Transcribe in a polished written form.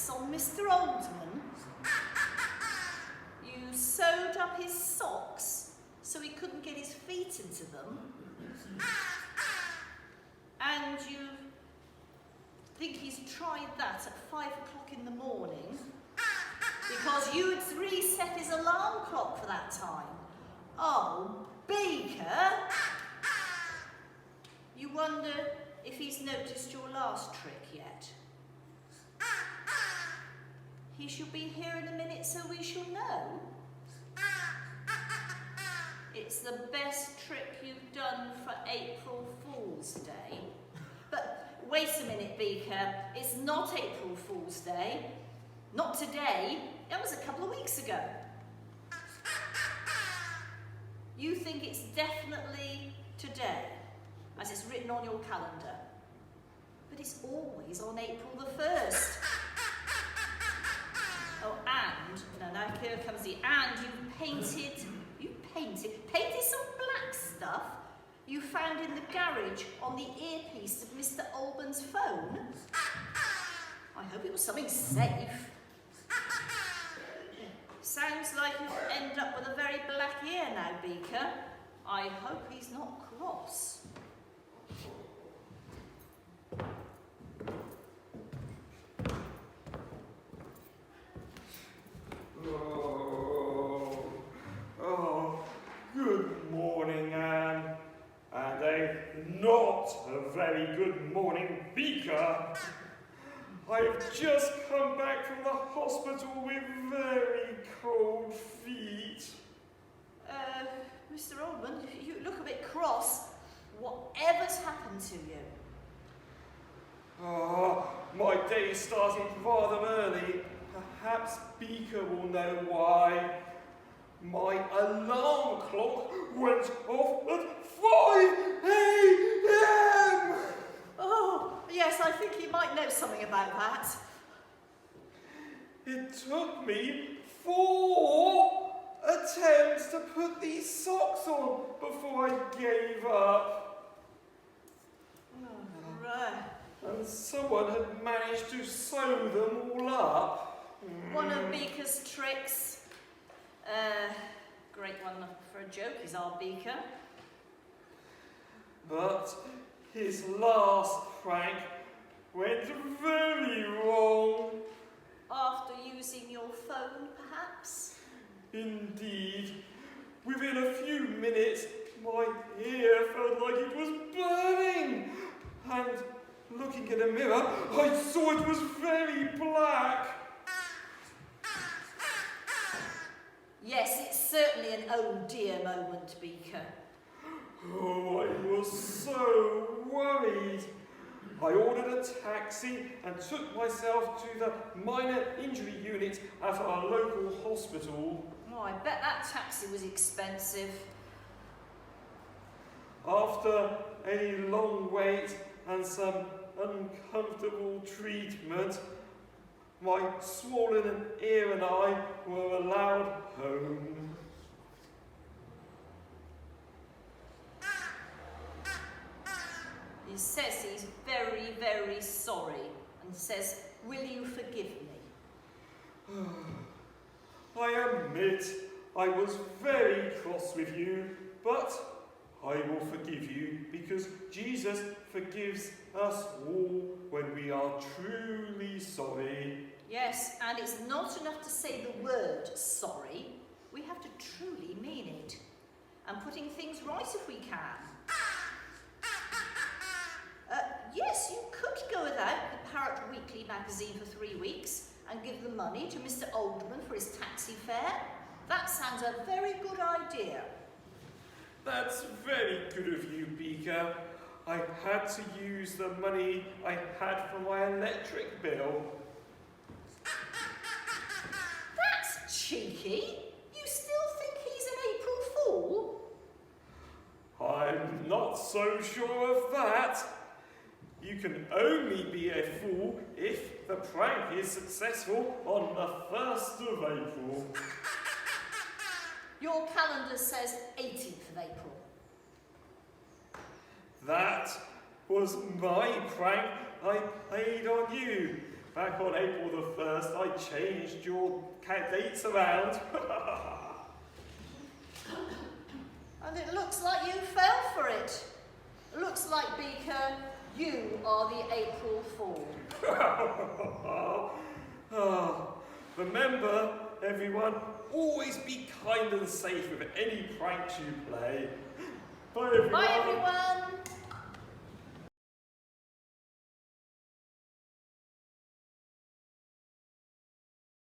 pranks on Mr Oldman. You sewed up his socks so he couldn't get his feet into them. And you think he's tried that at 5 o'clock in the morning because you had reset his alarm clock for that time. Oh, Beaker! You wonder if he's noticed your last trick yet. He shall be here in a minute, so we shall know. It's the best trick you've done for April Fool's Day. But wait a minute, Beaker. It's not April Fool's Day. Not today. That was a couple of weeks ago. You think it's definitely today, as it's written on your calendar. But it's always on April the 1st. Oh, and, no, now here comes the and, you painted some black stuff you found in the garage on the earpiece of Mr Oldman's phone. I hope it was something safe. Sounds like you'll end up with a very black ear now, Beaker. I hope he's not cross. Good morning, Anne. And not a very good morning, Beaker. I've just come back from the hospital with very cold feet. Mr Oldman, you look a bit cross. Whatever's happened to you? My day started rather early. Perhaps Beaker will know why. My alarm clock went off at 5 a.m. Oh, yes, I think you might know something about that. It took me 4 attempts to put these socks on before I gave up. Oh, right. And someone had managed to sew them all up. One of Beaker's tricks. Great one for a joke is our Beaker. But his last prank went very wrong. After using your phone, perhaps? Indeed. Within a few minutes, my ear felt like it was burning. And looking in a mirror, I saw it was very black. Yes, it's certainly an oh dear moment, Beaker. Oh, I was so worried. I ordered a taxi and took myself to the minor injury unit at our local hospital. Oh, I bet that taxi was expensive. After a long wait and some uncomfortable treatment, my swollen ear and I were allowed home. He says he's very, very sorry and says, will you forgive me? I admit I was very cross with you, but I will forgive you because Jesus forgives us all when we are truly sorry. Yes, and it's not enough to say the word sorry. We have to truly mean it. And putting things right if we can. Yes, you could go without the Parrot Weekly magazine for 3 weeks and give the money to Mr Oldman for his taxi fare. That sounds a very good idea. That's very good of you, Beaker. I had to use the money I had for my electric bill. That's cheeky. You still think he's an April Fool? I'm not so sure of that. You can only be a fool if the prank is successful on the 1st of April. Your calendar says 18th of April. That was my prank I played on you. Back on April the 1st, I changed your dates around. And it looks like you fell for it. Looks like, Beaker, you are the April Fool. Remember, everyone, always be kind and safe with any pranks you play. Bye, everyone. Bye, everyone.